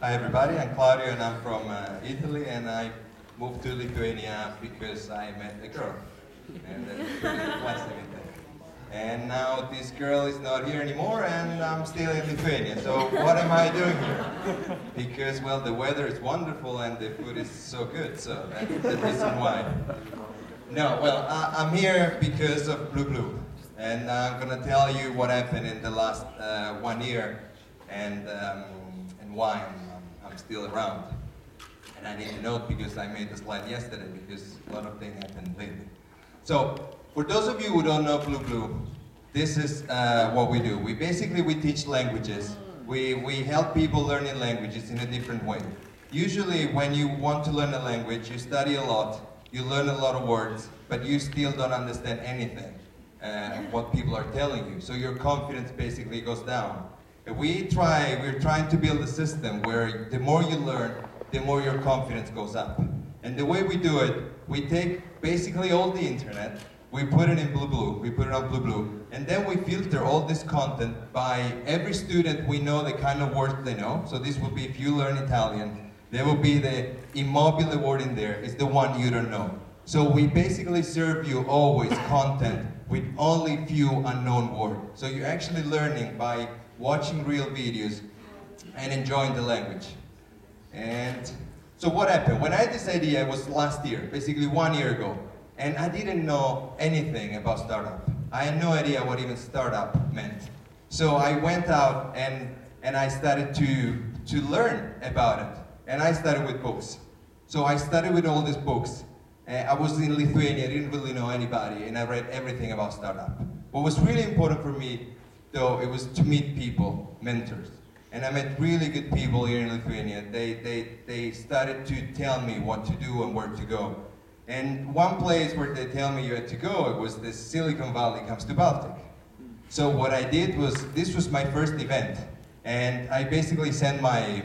Hi everybody, I'm Claudio and I'm from Italy, and I moved to Lithuania because I met a girl. And that's really a blessing, I think. And now this girl is not here anymore and I'm still in Lithuania. So what am I doing here? Because, well, the weather is wonderful and the food is so good, so that's the reason why. No, well, I'm here because of Bliu Bliu. And I'm gonna tell you what happened in the last 1 year and why I'm still around. And I need to note because I made a slide yesterday because a lot of things happened lately. So, for those of you who don't know Bliu Bliu, this is what we do. We teach languages. We help people learning languages in a different way. Usually when you want to learn a language, you study a lot, you learn a lot of words, but you still don't understand anything what people are telling you. So your confidence basically goes down. And we're trying to build a system where the more you learn, the more your confidence goes up. And the way we do it, we take basically all the internet, we put it in Bliu Bliu, we put it on Bliu Bliu, and then we filter all this content by every student. We know the kind of words they know. So this will be, if you learn Italian, there will be the immobile word in there, is the one you don't know. So we basically serve you always content with only few unknown words. So you're actually learning by watching real videos and enjoying the language. And so what happened? When I had this idea, it was last year, basically 1 year ago, and I didn't know anything about startup. I had no idea what even startup meant. So I went out and I started to learn about it. And I started with books. So I started with all these books. I was in Lithuania, I didn't really know anybody, and I read everything about startup. What was really important for me, though, it was to meet people, mentors. And I met really good people here in Lithuania. They started to tell me what to do and where to go. And one place where they tell me you had to go, it was the Silicon Valley comes to Baltic. So what I did was, this was my first event. And I basically sent my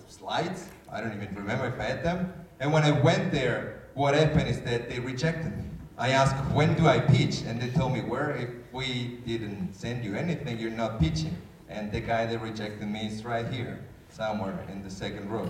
slides. I don't even remember if I had them. And when I went there, what happened is that they rejected me. I asked, when do I pitch? And they told me, where? If we didn't send you anything, you're not pitching. And the guy that rejected me is right here, somewhere in the second row.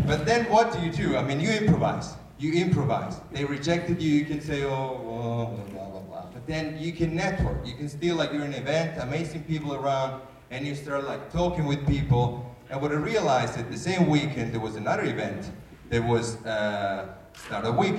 But then what do? I mean, you improvise. You improvise. They rejected you, you can say, oh, blah, blah, blah. But then you can network. You can still, like, you're in an event, amazing people around, and you start, like, talking with people. And what I realized that the same weekend, there was another event. There was Startup Week.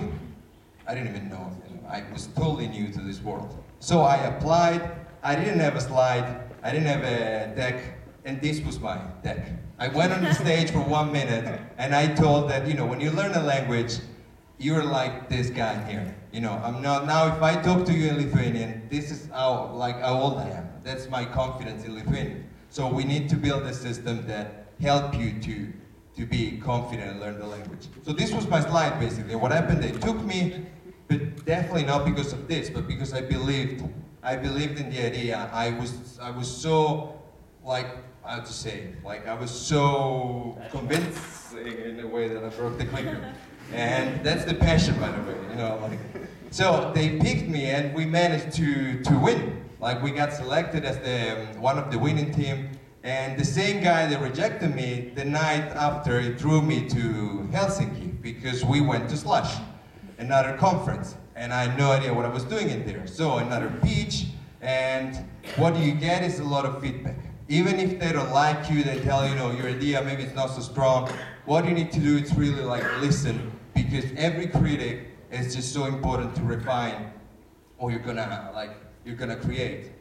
I didn't even know. I was totally new to this world. So I applied. I didn't have a slide. I didn't have a deck. And this was my deck. I went on the stage for 1 minute, and I told that, when you learn a language, you're like this guy here. I'm not, now if I talk to you in Lithuanian, this is how old I am. That's my confidence in Lithuanian. So we need to build a system that help you to be confident and learn the language. So this was my slide, basically. What happened, they took me, but definitely not because of this, but because I believed in the idea. I was so, how to say, I was so convinced in a way that I broke the clicker. And that's the passion, by the way, So they picked me and we managed to win. We got selected as one of the winning team. And the same guy that rejected me, the night after, he drew me to Helsinki because we went to Slush, another conference. And I had no idea what I was doing in there. So another pitch, and what you get is a lot of feedback. Even if they don't like you, they tell you, your idea maybe it's not so strong. What you need to do is really listen, because every critic is just so important to refine what you're gonna create.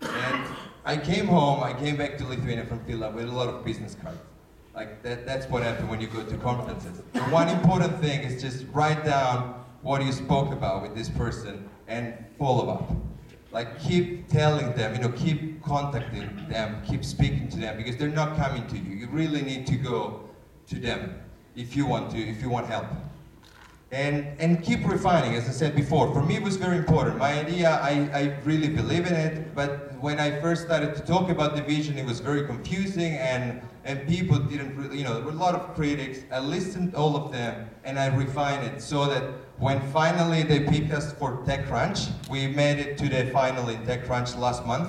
And I came home, I came back to Lithuania from Finland with a lot of business cards. That's what happens when you go to conferences. The one important thing is just write down what you spoke about with this person and follow up. Keep telling them, keep contacting them, keep speaking to them, because they're not coming to you. You really need to go to them if you want help. And keep refining, as I said before. For me, it was very important. My idea, I really believe in it, but when I first started to talk about the vision, it was very confusing, and people didn't really, there were a lot of critics. I listened to all of them, and I refined it so that when finally they picked us for TechCrunch, we made it to the final in TechCrunch last month.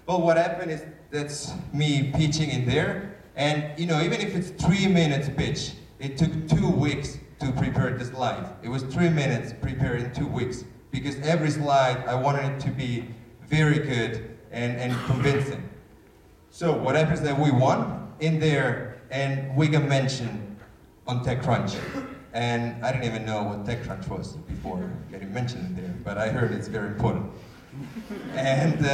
But what happened is that's me pitching in there. And you know, even if it's 3 minutes pitch, it took 2 weeks to prepare the slide. It was 3 minutes prepared in 2 weeks, because every slide I wanted it to be very good and convincing. So what happens is that we won in there, and we got mentioned on TechCrunch. And I didn't even know what TechCrunch was before getting mentioned in there, but I heard it's very important. And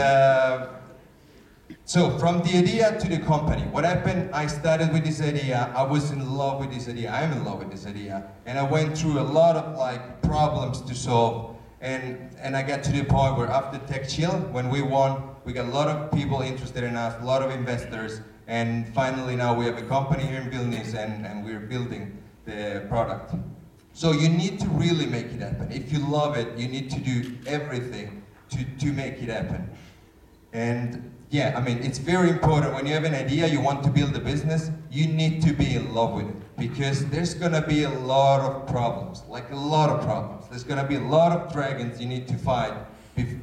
so from the idea to the company, what happened, I started with this idea, I was in love with this idea, I'm in love with this idea, and I went through a lot of like problems to solve, and I got to the point where after Tech Chill, when we won, we got a lot of people interested in us, a lot of investors, and finally now we have a company here in Vilnius, and we're building the product. So you need to really make it happen. If you love it, you need to do everything to make it happen. And yeah, I mean, it's very important when you have an idea, you want to build a business, you need to be in love with it. Because there's gonna be a lot of problems, like a lot of problems. There's gonna be a lot of dragons you need to fight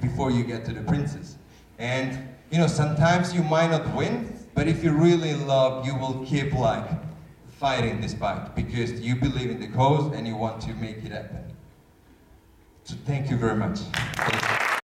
before you get to the princess. And you know, sometimes you might not win, but if you're really in love, you will keep like fighting this fight because you believe in the cause and you want to make it happen. So thank you very much.